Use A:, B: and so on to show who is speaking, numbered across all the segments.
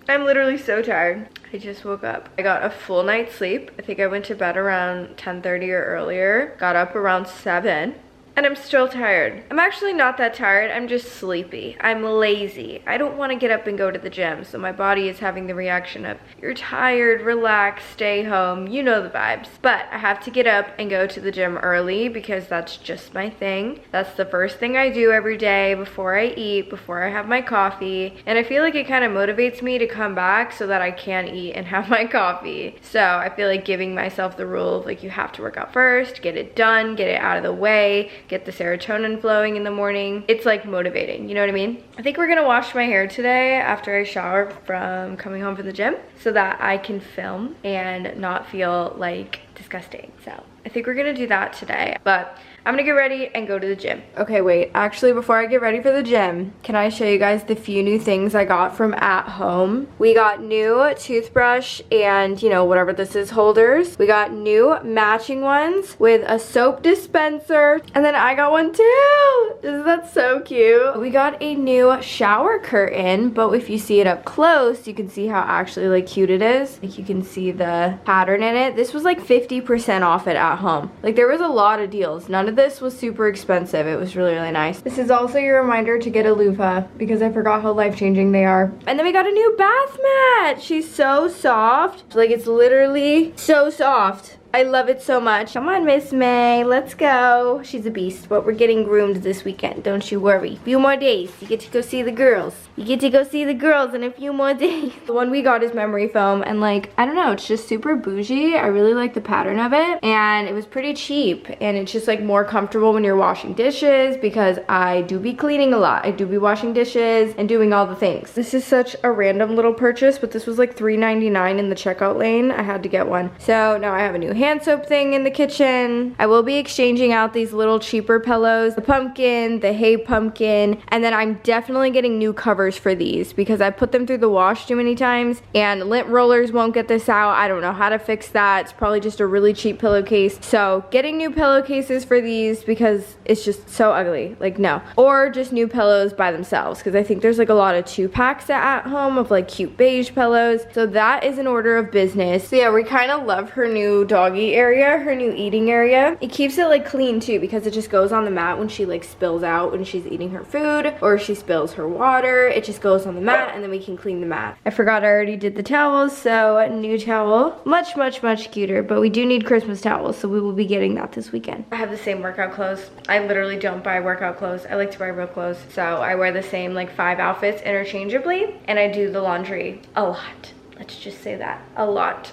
A: I'm literally so tired. I just woke up. I got a full night's sleep. I think I went to bed around 10:30 or earlier. Got up around 7. And I'm still tired. I'm actually not that tired, I'm just sleepy. I'm lazy. I don't want to get up and go to the gym, so my body is having the reaction of, you're tired, relax, stay home, you know the vibes. But I have to get up and go to the gym early because that's just my thing. That's the first thing I do every day before I eat, before I have my coffee. And I feel like it kind of motivates me to come back so that I can eat and have my coffee. So I feel like giving myself the rule of like, you have to work out first, get it done, get it out of the way, get the serotonin flowing in the morning. It's like motivating, you know what I mean? I think we're gonna wash my hair today after I shower from coming home from the gym so that I can film and not feel like disgusting. So I think we're gonna do that today, but I'm gonna get ready and go to the gym. Okay, wait, actually before I get ready for the gym, can I show you guys the few new things I got from at home? We got new toothbrush and, you know, whatever this is, holders. We got new matching ones with a soap dispenser, and then I got one too. Isn't that so cute? We got a new shower curtain, but if you see it up close, you can see how actually like cute it is. Like you can see the pattern in it. This was like 50% off at home. Like there was a lot of deals. None of this was super expensive. It was really, really nice. This is also your reminder to get a loofah because I forgot how life-changing they are. And then we got a new bath mat. She's so soft. Like it's literally so soft. I love it so much. Come on, Miss May, let's go. She's a beast, but we're getting groomed this weekend, don't you worry. Few more days, you get to go see the girls. You get to go see the girls in a few more days. The one we got is memory foam, and like, I don't know, it's just super bougie. I really like the pattern of it, and it was pretty cheap, and it's just like more comfortable when you're washing dishes because I do be cleaning a lot. I do be washing dishes and doing all the things. This is such a random little purchase, but this was like $3.99 in the checkout lane. I had to get one. So now I have a new hand soap thing in the kitchen. I will be exchanging out these little cheaper pillows, the pumpkin, the Hey pumpkin, and then I'm definitely getting new covers for these because I put them through the wash too many times and lint rollers won't get this out. I don't know how to fix that. It's probably just a really cheap pillowcase. So getting new pillowcases for these because it's just so ugly. Like no. Or just new pillows by themselves because I think there's like a lot of 2-packs at home of like cute beige pillows. So that is an order of business. So yeah, we kind of love her new doggy area, her new eating area. It keeps it like clean too because it just goes on the mat when she like spills out when she's eating her food or she spills her water. It just goes on the mat and then we can clean the mat. I forgot I already did the towels, so a new towel. Much, much, much cuter, but we do need Christmas towels, so we will be getting that this weekend. I have the same workout clothes. I literally don't buy workout clothes. I like to buy real clothes. So I wear the same like 5 outfits interchangeably and I do the laundry a lot. Let's just say that, a lot.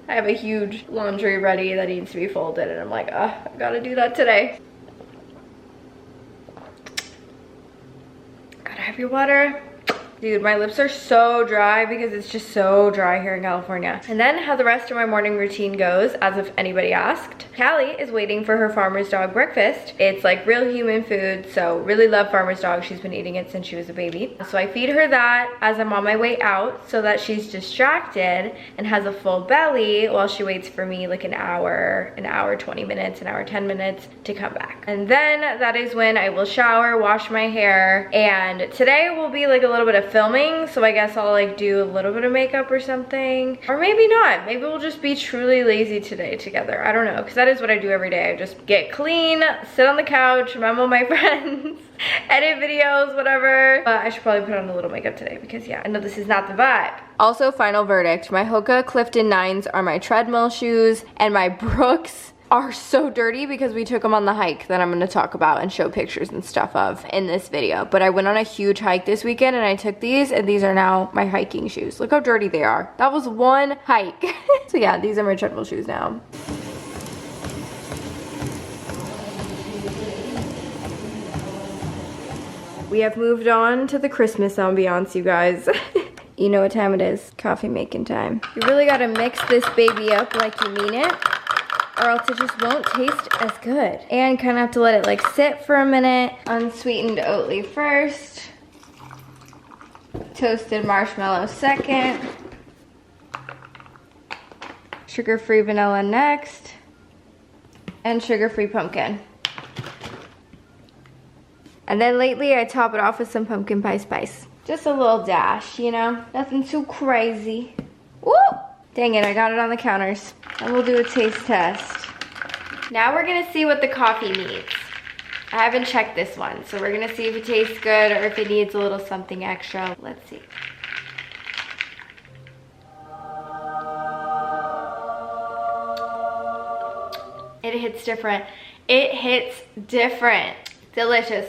A: I have a huge laundry ready that needs to be folded and I'm like, I gotta do that today. Gotta have your water. Dude, my lips are so dry because it's just so dry here in California. And then how the rest of my morning routine goes, as if anybody asked. Callie is waiting for her Farmer's Dog breakfast. It's like real human food, so really love Farmer's Dog. She's been eating it since she was a baby. So I feed her that as I'm on my way out so that she's distracted and has a full belly while she waits for me like an hour 20 minutes, an hour 10 minutes to come back. And then that is when I will shower, wash my hair, and today will be like a little bit of filming, so I guess I'll like do a little bit of makeup or something, or maybe not. Maybe we'll just be truly lazy today together. I don't know, because that is what I do every day. I just get clean, sit on the couch, memo my friends, edit videos, whatever. But I should probably put on a little makeup today because yeah, I know this is not the vibe. Also, final verdict, my Hoka Clifton 9s are my treadmill shoes, and my Brooks are so dirty because we took them on the hike that I'm going to talk about and show pictures and stuff of in this video. But I went on a huge hike this weekend and I took these, and these are now my hiking shoes. Look how dirty they are. That was one hike. So yeah, these are my treadmill shoes now. We have moved on to the Christmas ambiance, you guys. You know what time it is. Coffee making time. You really gotta mix this baby up like you mean it, or else it just won't taste as good. And kind of have to let it like sit for a minute. Unsweetened Oatly first. Toasted marshmallow second. Sugar-free vanilla next. And sugar-free pumpkin. And then lately I top it off with some pumpkin pie spice. Just a little dash, you know? Nothing too crazy. Woo! Dang it, I got it on the counters. And we'll do a taste test. Now we're gonna see what the coffee needs. I haven't checked this one, so we're gonna see if it tastes good or if it needs a little something extra. Let's see. It hits different. It hits different. Delicious.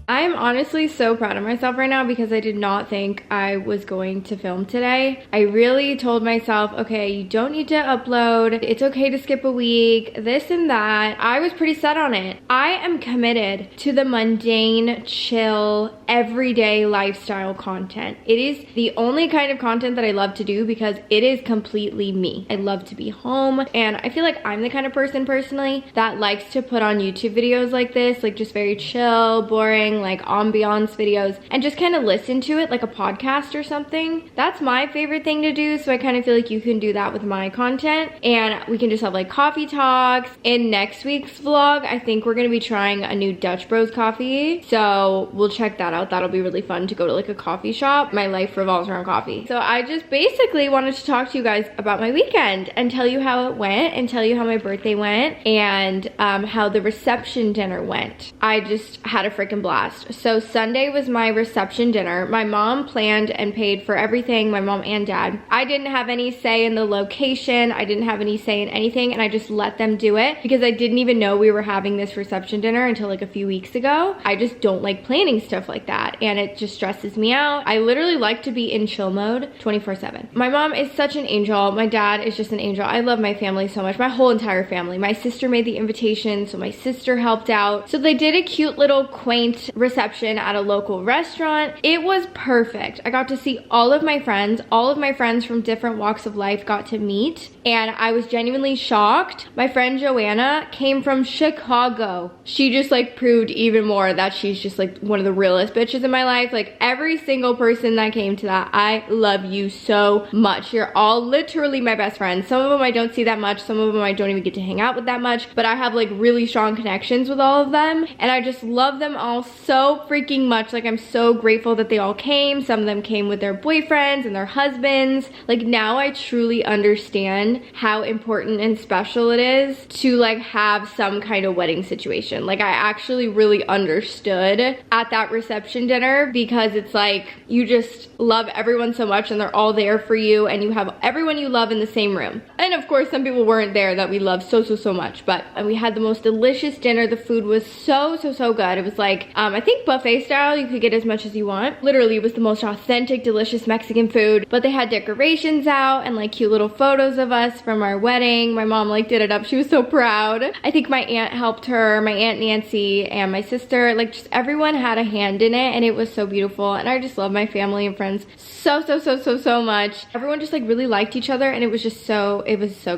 A: I'm honestly so proud of myself right now because I did not think I was going to film today. I really told myself, okay, you don't need to upload. It's okay to skip a week, this and that. I was pretty set on it. I am committed to the mundane, chill, everyday lifestyle content. It is the only kind of content that I love to do because it is completely me. I love to be home, and I feel like I'm the kind of person personally that likes to put on YouTube videos like this, like just very chill, boring, like ambiance videos, and just kind of listen to it like a podcast or something. That's my favorite thing to do, so I kind of feel like you can do that with my content, and we can just have like coffee talks. In next week's vlog, I think we're gonna be trying a new Dutch Bros coffee, so we'll check that out. That'll be really fun to go to like a coffee shop. My life revolves around coffee. So I just basically wanted to talk to you guys about my weekend and tell you how it went and tell you how my birthday went and how the reception dinner went. I just had a freaking blast. So Sunday was my reception dinner. My mom planned and paid for everything, my mom and dad. I didn't have any say in the location. I didn't have any say in anything, and I just let them do it because I didn't even know we were having this reception dinner until like a few weeks ago. I just don't like planning stuff like that, and it just stresses me out. I literally like to be in chill mode 24/7. My mom is such an angel. My dad is just an angel. I love my family so much, my whole entire family. My sister made the invitation, so my sister helped out. So they did a cute little quaint reception at a local restaurant. It was perfect. I got to see all of my friends. All of my friends from different walks of life got to meet, and I was genuinely shocked. My friend Joanna came from Chicago. She just like proved even more that she's just like one of the realest bitches in my life. Like every single person that came to that, I love you so much. You're all literally my best friends. Some of them I don't see that much. Some of them I don't even get to hang out with that much, but I have like really strong connections with all of them, and I just love them all so freaking much. Like I'm so grateful that they all came. Some of them came with their boyfriends and their husbands. Like now I truly understand how important and special it is to like have some kind of wedding situation. Like I actually really understood at that reception dinner because it's like you just love everyone so much and they're all there for you, and you have everyone you love in the same room. And of course some people weren't there that we love so much, but we had the most delicious dinner. The food was so good. It was like I think buffet style. You could get as much as you want. Literally, it was the most authentic, delicious Mexican food, but they had decorations out and like cute little photos of us from our wedding. My mom like did it up. She was so proud. I think my aunt helped her, my Aunt Nancy and my sister. Like just everyone had a hand in it, and it was so beautiful. And I just love my family and friends so much. Everyone just like really liked each other, and it was just so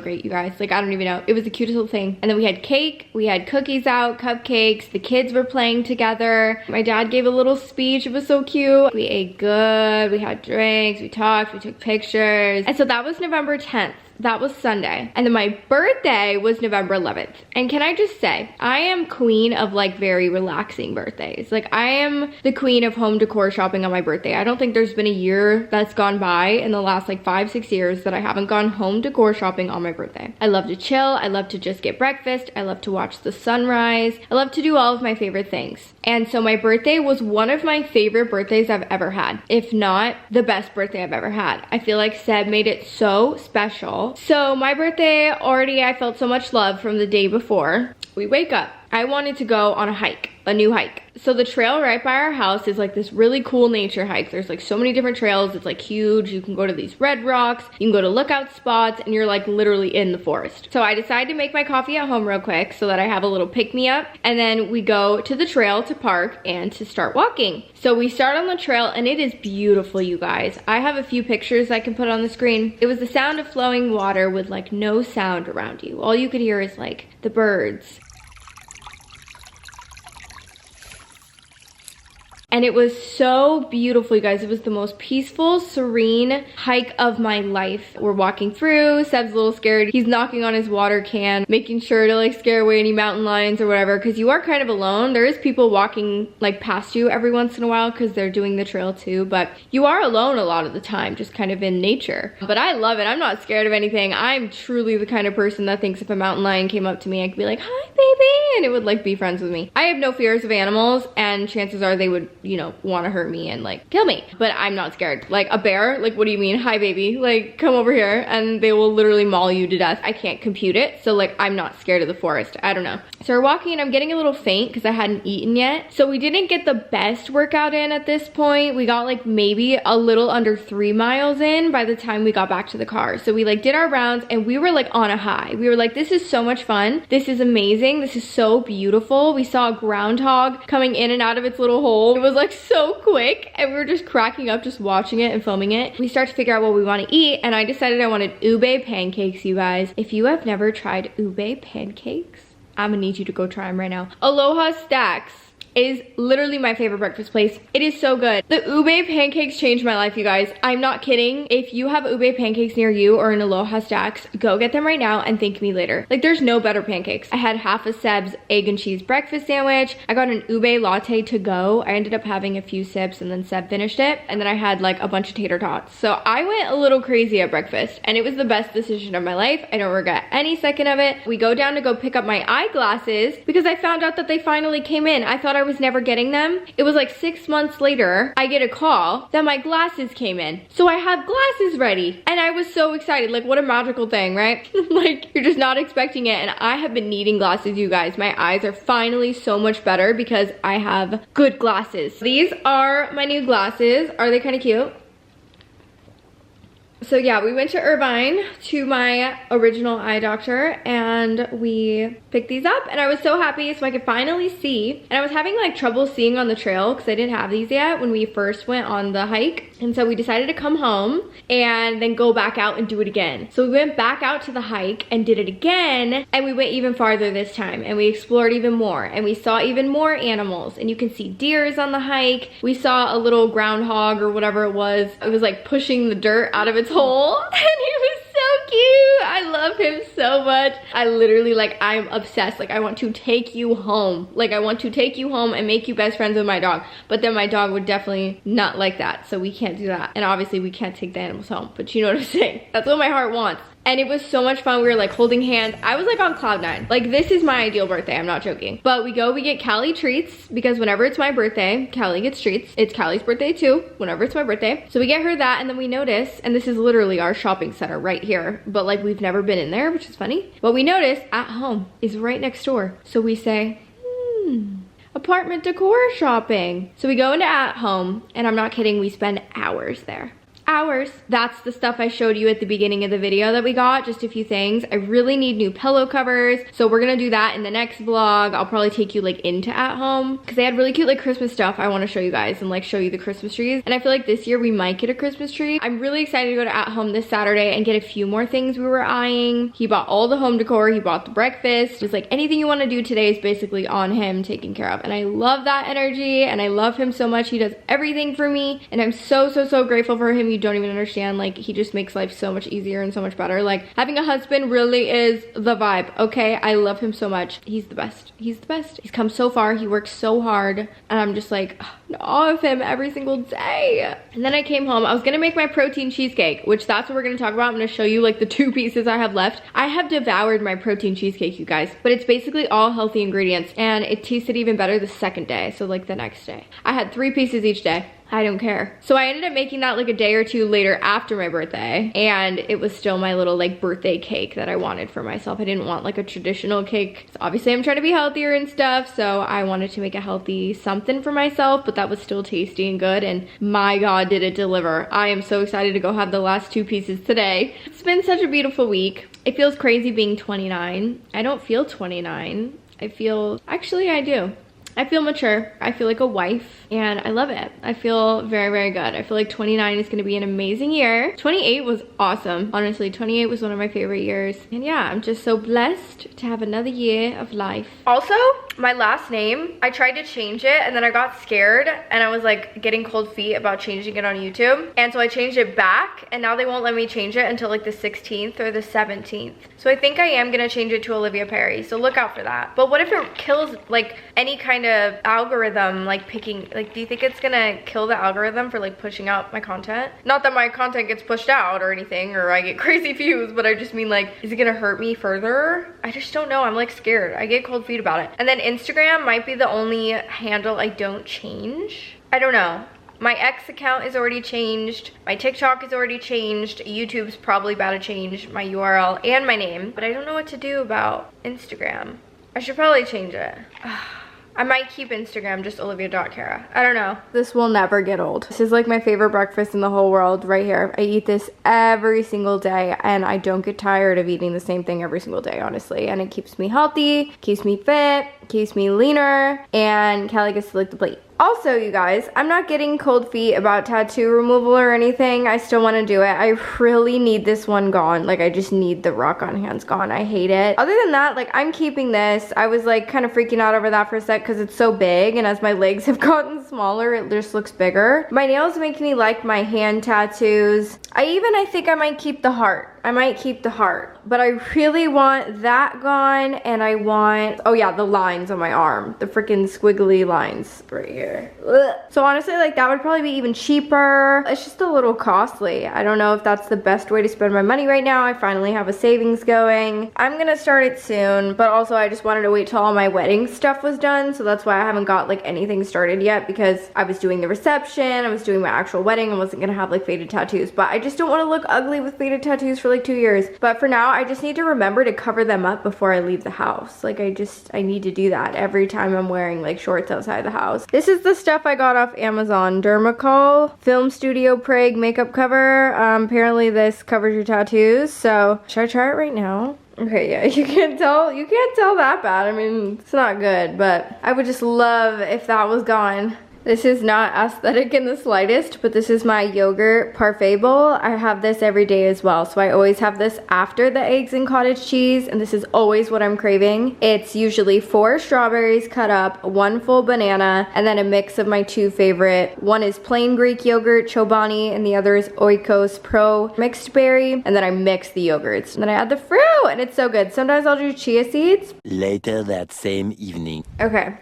A: great, you guys. Like I don't even know. It was the cutest little thing. And then we had cake, we had cookies out, cupcakes, the kids were playing together. My dad gave a little speech. It was so cute. We ate good, we had drinks, we talked, we took pictures. And so that was November 10th. That was Sunday. And then my birthday was November 11th. And can I just say, I am queen of like very relaxing birthdays. Like I am the queen of home decor shopping on my birthday. I don't think there's been a year that's gone by in the last like 5-6 years that I haven't gone home decor shopping on my birthday. I love to chill. I love to just get breakfast. I love to watch the sunrise. I love to do all of my favorite things. And so my birthday was one of my favorite birthdays I've ever had, if not the best birthday I've ever had. I feel like Seb made it so special. So my birthday already, I felt so much love from the day before. We wake up. I wanted to go on a hike, a new hike. So the trail right by our house is like this really cool nature hike. There's like so many different trails. It's like huge. You can go to these red rocks. You can go to lookout spots, and you're like literally in the forest. So I decided to make my coffee at home real quick so that I have a little pick-me-up. And then we go to the trail to park and to start walking. So we start on the trail, and it is beautiful, you guys. I have a few pictures I can put on the screen. It was the sound of flowing water with like no sound around you. All you could hear is like the birds And it was so beautiful, you guys. It was the most peaceful, serene hike of my life. We're walking through. Seb's a little scared. He's knocking on his water can, making sure to like scare away any mountain lions or whatever, because you are kind of alone. There is people walking like past you every once in a while because they're doing the trail too, but you are alone a lot of the time, just kind of in nature. But I love it. I'm not scared of anything. I'm truly the kind of person that thinks if a mountain lion came up to me, I could be like, hi baby, and it would like be friends with me. I have no fears of animals, and chances are they would, you know, want to hurt me and like kill me, but I'm not scared. Like a bear, like what do you mean, hi baby, like come over here, and they will literally maul you to death. I can't compute it, so like I'm not scared of the forest. I don't know. So we're walking and I'm getting a little faint because I hadn't eaten yet, so we didn't get the best workout in at this point. We got like maybe a little under 3 miles in by the time we got back to the car. So we like did our rounds and we were like on a high. We were like, this is so much fun, this is amazing, this is so beautiful. We saw a groundhog coming in and out of its little hole. It was like so quick and we were just cracking up just watching it and filming it. We start to figure out what we want to eat, and I decided I wanted ube pancakes, you guys. If you have never tried ube pancakes, I'm gonna need you to go try them right now. Aloha Stacks is literally my favorite breakfast place. It is so good. The ube pancakes changed my life, you guys. I'm not kidding. If you have ube pancakes near you or in Aloha Stacks, go get them right now and thank me later. Like there's no better pancakes. I had half a Seb's egg and cheese breakfast sandwich. I got an ube latte to go. I ended up having a few sips and then Seb finished it. And then I had like a bunch of tater tots. So I went a little crazy at breakfast and it was the best decision of my life. I don't regret any second of it. We go down to go pick up my eyeglasses because I found out that they finally came in. I thought I was never getting them. It was like 6 months later, I get a call that my glasses came in. So I have glasses ready and I was so excited. Like what a magical thing, right? Like you're just not expecting it, and I have been needing glasses, you guys. My eyes are finally so much better because I have good glasses. These are my new glasses. Are they kind of cute? So yeah, we went to Irvine to my original eye doctor and we picked these up and I was so happy so I could finally see. And I was having like trouble seeing on the trail because I didn't have these yet when we first went on the hike. And so we decided to come home and then go back out and do it again. So we went back out to the hike and did it again, and we went even farther this time and we explored even more and we saw even more animals, and you can see deers on the hike. We saw a little groundhog or whatever it was. It was like pushing the dirt out of its hole and he was so cute. I love him so much. I literally like, I'm obsessed. Like I want to take you home. Like I want to take you home and make you best friends with my dog. But then my dog would definitely not like that. So we can't do that. And obviously we can't take the animals home, but you know what I'm saying? That's what my heart wants. And it was so much fun. We were like holding hands. I was like on cloud 9. Like this is my ideal birthday. I'm not joking. But we get Callie treats because whenever it's my birthday, Callie gets treats. It's Callie's birthday too, whenever it's my birthday. So we get her that, and then we notice, and this is literally our shopping center right here, but like we've never been in there, which is funny. But we notice At Home is right next door. So we say, apartment decor shopping. So we go into At Home, and I'm not kidding, we spend hours there. Hours. That's the stuff I showed you at the beginning of the video that we got, just a few things. I really need new pillow covers, so we're gonna do that in the next vlog. I'll probably take you like into At Home because they had really cute like Christmas stuff I want to show you guys and like show you the Christmas trees. And I feel like this year we might get a Christmas tree. I'm really excited to go to At Home this Saturday and get a few more things we were eyeing. He bought all the home decor, he bought the breakfast. Just like anything you want to do today is basically on him, taken care of. And I love that energy and I love him so much. He does everything for me and I'm so grateful for him. You don't even understand. Like he just makes life so much easier and so much better. Like having a husband really is the vibe. Okay, I love him so much. He's the best. He's the best. He's come so far. He works so hard and I'm just like in awe of him every single day. And then I came home. I was gonna make my protein cheesecake, which that's what we're gonna talk about. I'm gonna show you like the 2 pieces I have left. I have devoured my protein cheesecake, you guys, but it's basically all healthy ingredients and it tasted even better the second day. So like the next day I had 3 pieces each day. I don't care. So I ended up making that like a day or 2 later after my birthday, and it was still my little like birthday cake that I wanted for myself. I didn't want like a traditional cake. So obviously I'm trying to be healthier and stuff, so I wanted to make a healthy something for myself, but that was still tasty and good, and my God, did it deliver. I am so excited to go have the last 2 pieces today. It's been such a beautiful week. It feels crazy being 29. I don't feel 29. I feel, actually I do. I feel mature. I feel like a wife and I love it. I feel very, very good. I feel like 29 is gonna be an amazing year. 28 was awesome. Honestly, 28 was one of my favorite years. And yeah, I'm just so blessed to have another year of life. Also, my last name, I tried to change it and then I got scared and I was like getting cold feet about changing it on YouTube. And so I changed it back and now they won't let me change it until like the 16th or the 17th. So I think I am gonna change it to Olivia Perry. So look out for that. But what if it kills like any kind of algorithm, like picking, like do you think it's gonna kill the algorithm for like pushing out my content? Not that my content gets pushed out or anything or I get crazy views, but I just mean like, is it gonna hurt me further? I just don't know. I'm like scared. I get cold feet about it. And then Instagram might be the only handle I don't change. I don't know. My X account is already changed. My TikTok is already changed. YouTube's probably about to change my URL and my name. But I don't know what to do about Instagram. I should probably change it. I might keep Instagram just olivia.cara. I don't know. This will never get old. This is like my favorite breakfast in the whole world right here. I eat this every single day and I don't get tired of eating the same thing every single day, honestly. And it keeps me healthy, keeps me fit, keeps me leaner, and Callie gets to lick the plate. Also, you guys, I'm not getting cold feet about tattoo removal or anything. I still want to do it. I really need this one gone. Like, I just need the rock on hands gone. I hate it. Other than that, like, I'm keeping this. I was, like, kind of freaking out over that for a sec because it's so big. And as my legs have gotten smaller, it just looks bigger. My nails make me like my hand tattoos. I think I might keep the heart. I might keep the heart, but I really want that gone, and I want, oh yeah, the lines on my arm, the freaking squiggly lines right here. Ugh. So honestly, like that would probably be even cheaper. It's just a little costly. I don't know if that's the best way to spend my money right now. I finally have a savings going. I'm gonna start it soon, but also I just wanted to wait till all my wedding stuff was done, so that's why I haven't got like anything started yet, because I was doing the reception, I was doing my actual wedding, I wasn't gonna have like faded tattoos, but I just don't want to look ugly with faded tattoos for like 2 years. But for now, I just need to remember to cover them up before I leave the house. Like I need to do that every time I'm wearing like shorts outside the house. This is the stuff I got off Amazon. Dermacol Film Studio Prague makeup cover. Apparently this covers your tattoos. So should I try it right now? Okay, yeah, you can't tell that bad. I mean, it's not good, but I would just love if that was gone. This is not aesthetic in the slightest, but this is my yogurt parfait bowl. I have this every day as well, so I always have this after the eggs and cottage cheese, and this is always what I'm craving. It's usually 4 strawberries cut up, 1 full banana, and then a mix of my 2 favorite. One is plain Greek yogurt, Chobani, and the other is Oikos Pro mixed berry, and then I mix the yogurts. And then I add the fruit, and it's so good. Sometimes I'll do chia seeds.
B: Later that same evening.
A: Okay.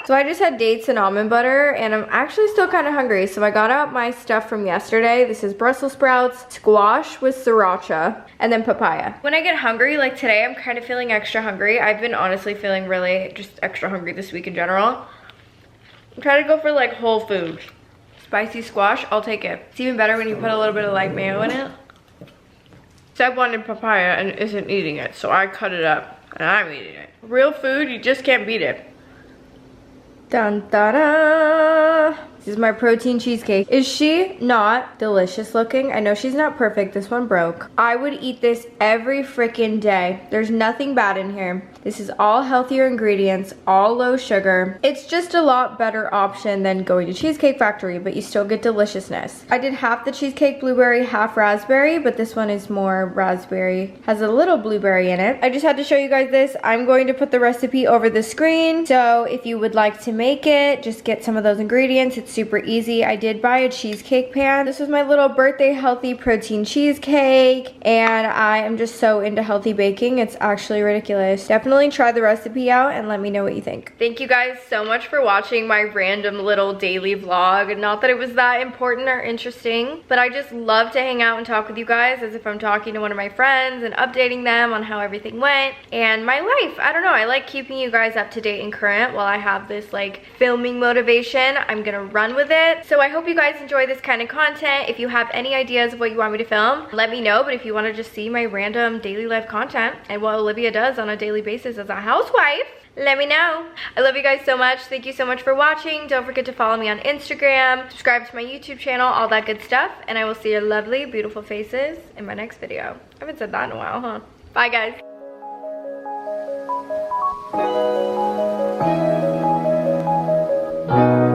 A: So I just had dates and almond butter, and I'm actually still kind of hungry. So I got out my stuff from yesterday. This is Brussels sprouts, squash with sriracha, and then papaya. When I get hungry, like today, I'm kind of feeling extra hungry. I've been honestly feeling really just extra hungry this week in general. I'm trying to go for like whole food. Spicy squash, I'll take it. It's even better when you put a little bit of like mayo in it. Seb wanted papaya and isn't eating it, so I cut it up and I'm eating it. Real food, you just can't beat it. Dun da da! This is my protein cheesecake. Is she not delicious looking? I know she's not perfect. This one broke. I would eat this every freaking day. There's nothing bad in here. This is all healthier ingredients, all low sugar. It's just a lot better option than going to Cheesecake Factory, but you still get deliciousness. I did half the cheesecake blueberry, half raspberry, but this one is more raspberry. Has a little blueberry in it. I just had to show you guys this. I'm going to put the recipe over the screen. So if you would like to make it, just get some of those ingredients. It's super easy. I did buy a cheesecake pan. This was my little birthday healthy protein cheesecake, and I am just so into healthy baking. It's actually ridiculous. Definitely try the recipe out and let me know what you think. Thank you guys so much for watching my random little daily vlog. Not that it was that important or interesting, but I just love to hang out and talk with you guys as if I'm talking to one of my friends and updating them on how everything went and my life. I don't know, I like keeping you guys up to date and current while I have this like filming motivation. I'm gonna run with it. So I hope you guys enjoy this kind of content. If you have any ideas of what you want me to film, let me know. But if you want to just see my random daily life content and what Olivia does on a daily basis as a housewife, let me know. I love you guys so much. Thank you so much for watching. Don't forget to follow me on Instagram, subscribe to my YouTube channel, all that good stuff, and I will see your lovely, beautiful faces in my next video. I haven't said that in a while, huh? Bye, guys. Bye.